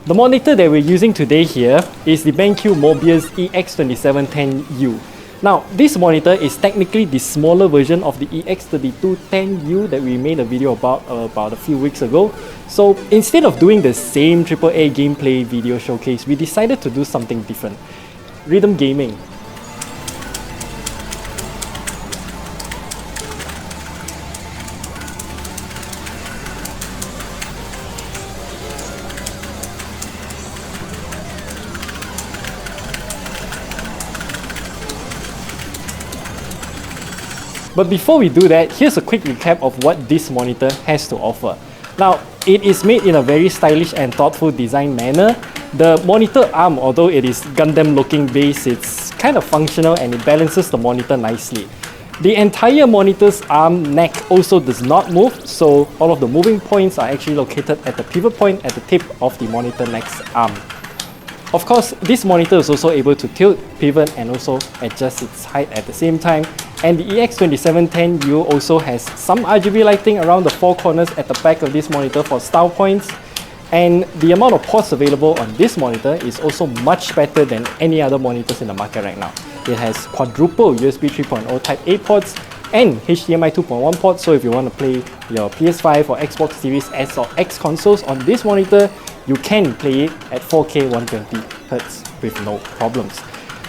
The monitor that we're using today here is the BenQ MOBIUZ EX2710U. Now, this monitor is technically the smaller version of the EX3210U that we made a video about a few weeks ago. So instead of doing the same AAA gameplay video showcase, we decided to do something different. Rhythm gaming. But before we do that, here's a quick recap of what this monitor has to offer. Now, it is made in a very stylish and thoughtful design manner. The monitor arm, although it is Gundam looking base, it's kind of functional and it balances the monitor nicely. The entire monitor's arm neck also does not move, so all of the moving points are actually located at the pivot point at the tip of the monitor neck's arm. Of course, this monitor is also able to tilt, pivot and also adjust its height at the same time. And the EX2710U also has some RGB lighting around the four corners at the back of this monitor for style points. And the amount of ports available on this monitor is also much better than any other monitors in the market right now. It has quadruple USB 3.0 Type A ports and HDMI 2.1 ports, so if you want to play your PS5 or Xbox Series S or X consoles on this monitor, you can play it at 4K 120Hz with no problems.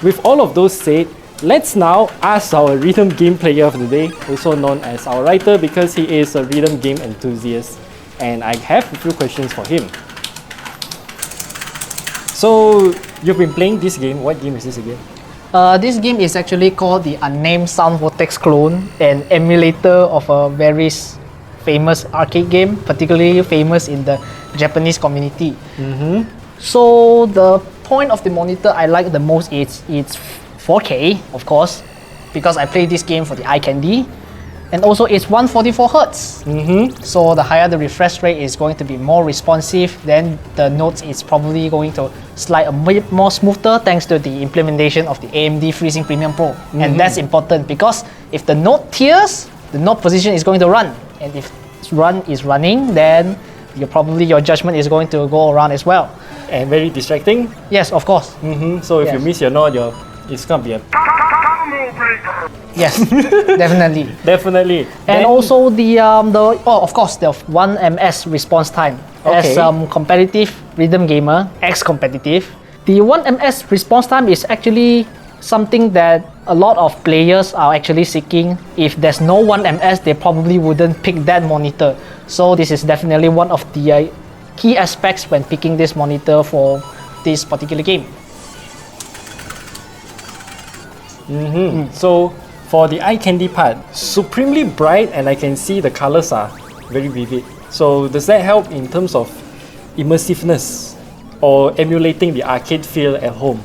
With all of those said, let's now ask our rhythm game player of the day, also known as our writer because he is a rhythm game enthusiast, and I have a few questions for him. So, you've been playing this game. What game is this again? This game is actually called the Unnamed Sound Vortex Clone, an emulator of a very famous arcade game, particularly famous in the Japanese community. So the point of the monitor I like the most is it's 4K, of course, because I play this game for the eye candy, and also it's 144Hz. So the higher the refresh rate is going to be more responsive, then the notes is probably going to slide a bit more smoother thanks to the implementation of the AMD FreeSync Premium Pro. And that's important because if the note tears, the note position is going to run, and if run is running, then your judgment is going to go around as well. And very distracting? Yes, of course. So if you miss your note, it's gonna be a... Yes, definitely. Definitely. And then also of course, the 1ms response time. Okay. As competitive rhythm gamer, ex-competitive, the 1ms response time is actually something that a lot of players are actually seeking. If there's no 1ms, they probably wouldn't pick that monitor. So this is definitely one of the key aspects when picking this monitor for this particular game. So for the eye candy part, supremely bright, and I can see the colors are very vivid. So does that help in terms of immersiveness or emulating the arcade feel at home?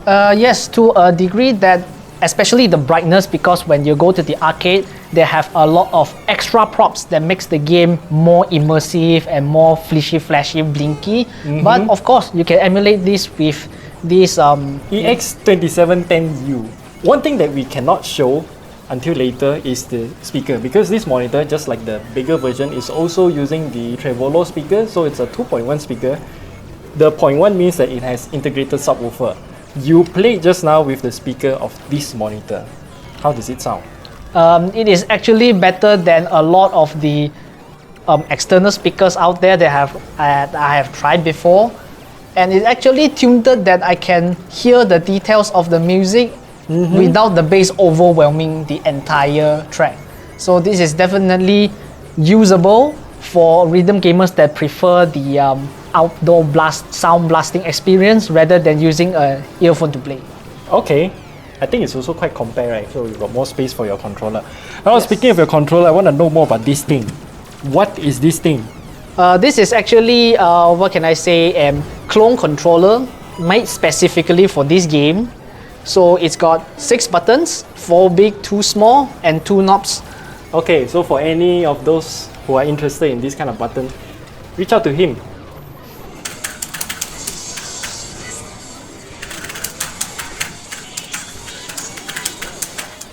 Yes, to a degree that, especially the brightness, because when you go to the arcade, they have a lot of extra props that makes the game more immersive and more flashy, blinky. But of course, you can emulate this with this EX2710U. One thing that we cannot show until later is the speaker, because this monitor, just like the bigger version, is also using the Trevolo speaker, so it's a 2.1 speaker. The 0.1 means that it has integrated subwoofer. You played just now with the speaker of this monitor. How does it sound? It is actually better than a lot of the external speakers out there that I have tried before, and it's actually tuned that I can hear the details of the music without the bass overwhelming the entire track. So this is definitely usable for rhythm gamers that prefer the outdoor sound blasting experience rather than using an earphone to play. Okay, I think it's also quite compact, right? So you've got more space for your controller. Now, speaking of your controller, I want to know more about this thing. What is this thing? This is actually, what can I say, a clone controller made specifically for this game. So it's got 6 buttons, 4 big, 2 small, and 2 knobs. Okay, so for any of those who are interested in this kind of button, reach out to him.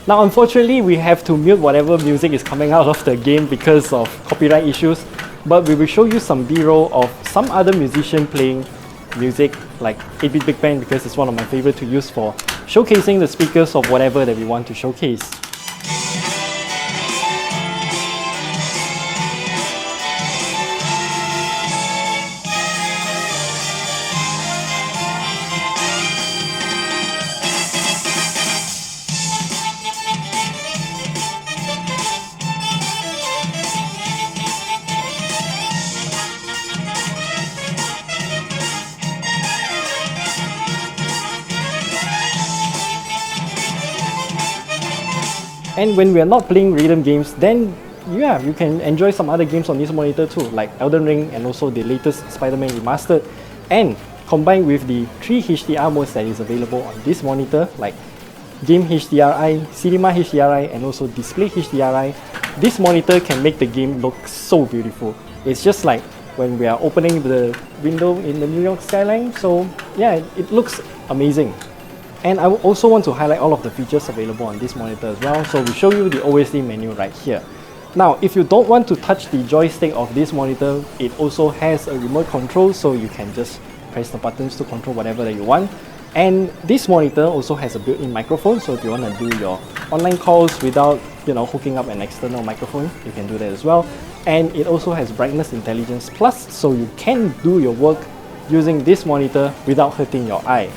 Now, unfortunately, we have to mute whatever music is coming out of the game because of copyright issues, but we will show you some B-roll of some other musician playing music like 8-bit Big Band because it's one of my favorite to use for showcasing the speakers of whatever that we want to showcase. And when we are not playing rhythm games, then yeah, you can enjoy some other games on this monitor too, like Elden Ring and also the latest Spider-Man Remastered. And combined with the 3 HDR modes that is available on this monitor, like Game HDRI, Cinema HDRI, and also Display HDRI, this monitor can make the game look so beautiful. It's just like when we are opening the window in the New York skyline, so yeah, it looks amazing. And I also want to highlight all of the features available on this monitor as well, so we show you the OSD menu right here. Now, if you don't want to touch the joystick of this monitor, it also has a remote control, so you can just press the buttons to control whatever that you want. And this monitor also has a built-in microphone, so if you want to do your online calls without hooking up an external microphone, you can do that as well. And it also has Brightness Intelligence Plus, so you can do your work using this monitor without hurting your eye.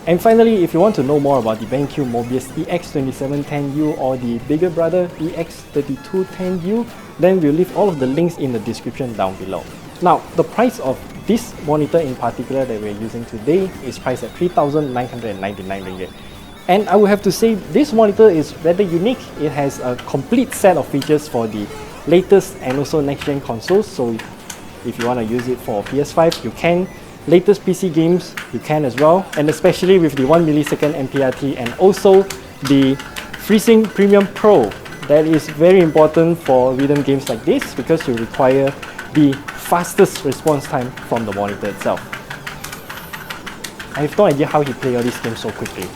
And finally, if you want to know more about the BenQ MOBIUZ EX2710U or the bigger brother EX3210U, then we'll leave all of the links in the description down below. Now, the price of this monitor in particular that we're using today is priced at 3,999 ringgit. And I would have to say this monitor is rather unique. It has a complete set of features for the latest and also next-gen consoles. So if you want to use it for PS5, you can. Latest PC games, you can as well, and especially with the 1 millisecond MPRT and also the FreeSync Premium Pro. That is very important for rhythm games like this because you require the fastest response time from the monitor itself. I have no idea how he plays all these games so quickly.